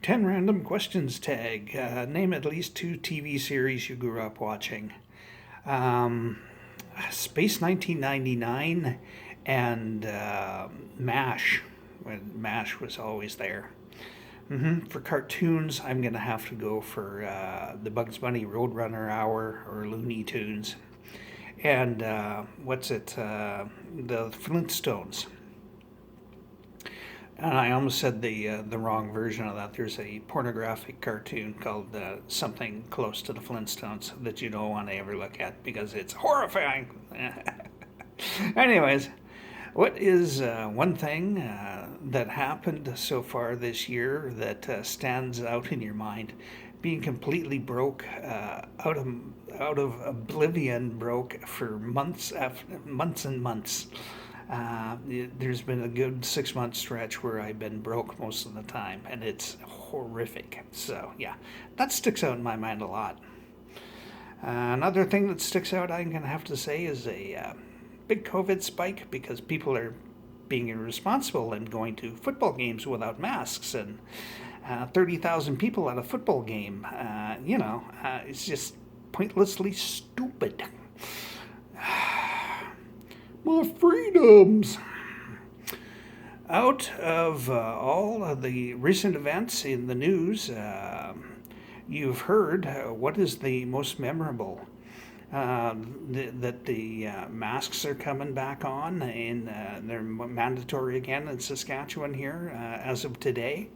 10 random questions tag. Name at least two TV series you grew up watching. Um, Space 1999 and MASH, when MASH was always there. For cartoons, I'm going to have to go for the Bugs Bunny Roadrunner Hour or Looney Tunes. And the Flintstones. And I almost said the wrong version of that. There's a pornographic cartoon called something close to the Flintstones that you don't want to ever look at because it's horrifying. Anyways, what is one thing that happened so far this year that stands out in your mind? Being completely broke, out of oblivion, broke for months and months. There's been a good 6 month stretch where I've been broke most of the time, and it's horrific. So yeah, that sticks out in my mind a lot. Another thing that sticks out, I'm gonna have to say, is a big COVID spike because people are being irresponsible and going to football games without masks, and 30,000 people at a football game. It's just pointlessly stupid. My freedoms. Out of all of the recent events in the news, you've heard what is the most memorable? That the masks are coming back on, and they're mandatory again in Saskatchewan here as of today.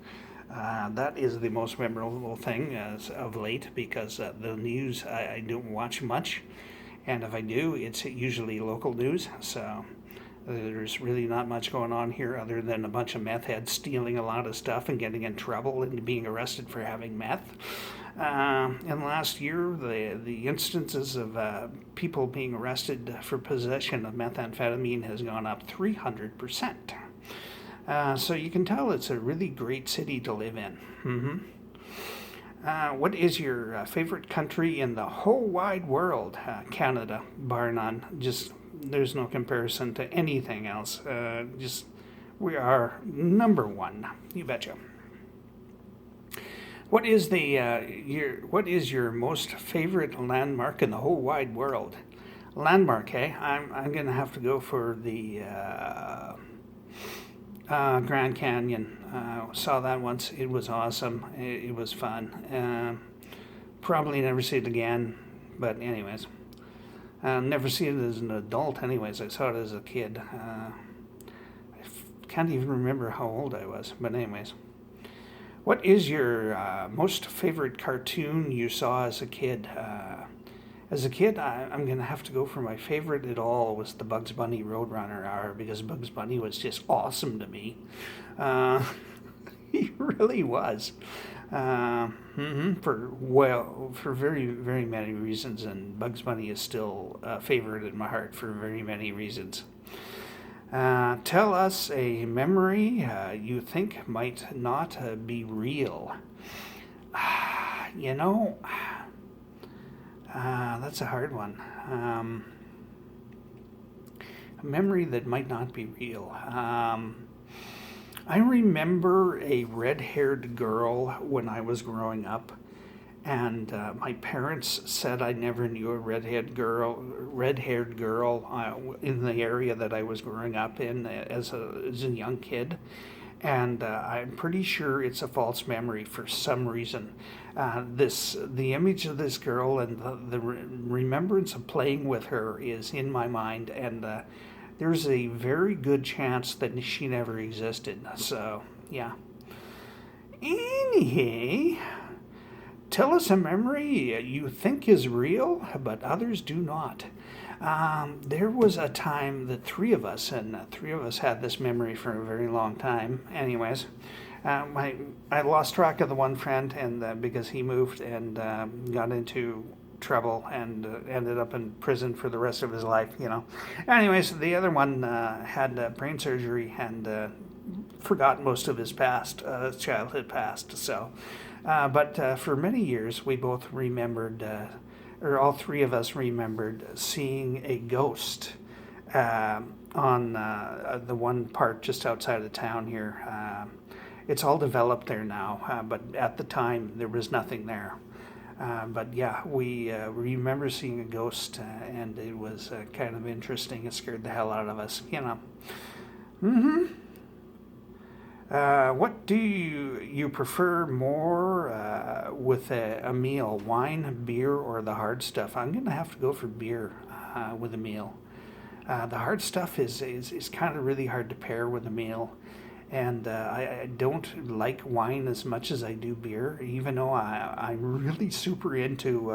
That is the most memorable thing as of late because the news I don't watch much, and if I do, it's usually local news. So there's really not much going on here other than a bunch of meth heads stealing a lot of stuff and getting in trouble and being arrested for having meth. In last year, the instances of people being arrested for possession of methamphetamine has gone up 300%. So you can tell it's a really great city to live in. What is your favorite country in the whole wide world? Canada, bar none. Just there's no comparison to anything else. We are number one. You betcha. What is your most favorite landmark in the whole wide world? Landmark, eh? I'm gonna have to go for the Grand Canyon. Saw that once. It was awesome. It was fun. Probably never see it again. But anyways, never see it as an adult. Anyways, I saw it as a kid. Can't even remember how old I was. But anyways, what is your most favorite cartoon you saw as a kid? As a kid, I'm going to have to go for my favorite at all was the Bugs Bunny Roadrunner Hour because Bugs Bunny was just awesome to me. He really was. For very, very many reasons, and Bugs Bunny is still a favorite in my heart for very many reasons. Tell us a memory you think might not be real. That's a hard one. A memory that might not be real. I remember a red-haired girl when I was growing up, and my parents said I never knew a red-haired girl in the area that I was growing up in as a young kid. And I'm pretty sure it's a false memory for some reason. The image of this girl and the remembrance of playing with her is in my mind, and there's a very good chance that she never existed. So, yeah. Anyway, tell us a memory you think is real, but others do not. There was a time that three of us had this memory for a very long time. Anyways, I lost track of the one friend, and because he moved and got into trouble and ended up in prison for the rest of his life. Anyways, the other one had brain surgery and forgot most of his childhood past. So, but for many years, we both remembered. Or all three of us remembered seeing a ghost on the one part just outside of town here. it's all developed there now, but at the time there was nothing there. But yeah, we remember seeing a ghost, and it was kind of interesting. It scared the hell out of us, you know. Mm-hmm. What do you prefer more with a meal? Wine, beer, or the hard stuff? I'm gonna have to go for beer with a meal. The hard stuff is kind of really hard to pair with a meal. And I don't like wine as much as I do beer, even though I'm really super into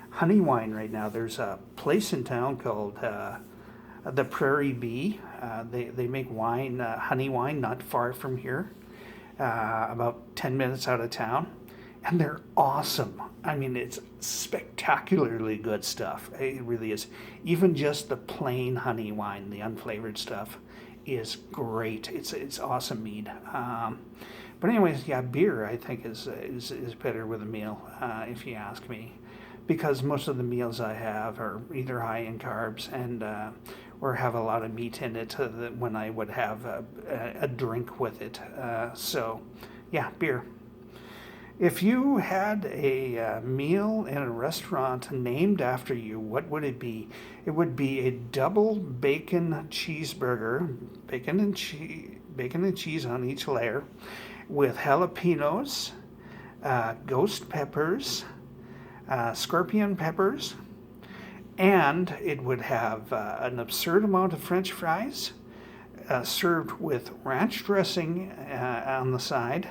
honey wine right now. There's a place in town called the Prairie Bee. They make wine, honey wine, not far from here, about 10 minutes out of town. And they're awesome. I mean, it's spectacularly good stuff. It really is. Even just the plain honey wine, the unflavored stuff, is great. It's awesome mead. But anyways, yeah, beer I think is better with a meal, if you ask me, because most of the meals I have are either high in carbs and or have a lot of meat in it when I would have a drink with it. So, yeah, beer. If you had a meal in a restaurant named after you, what would it be? It would be a double bacon cheeseburger, bacon and cheese on each layer, with jalapenos, ghost peppers, scorpion peppers, and it would have an absurd amount of French fries, served with ranch dressing on the side.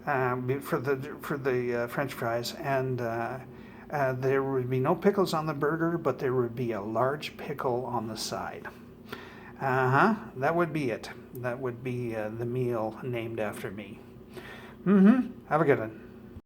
For the French fries, and there would be no pickles on the burger, but there would be a large pickle on the side. That would be it. That would be the meal named after me. Have a good one.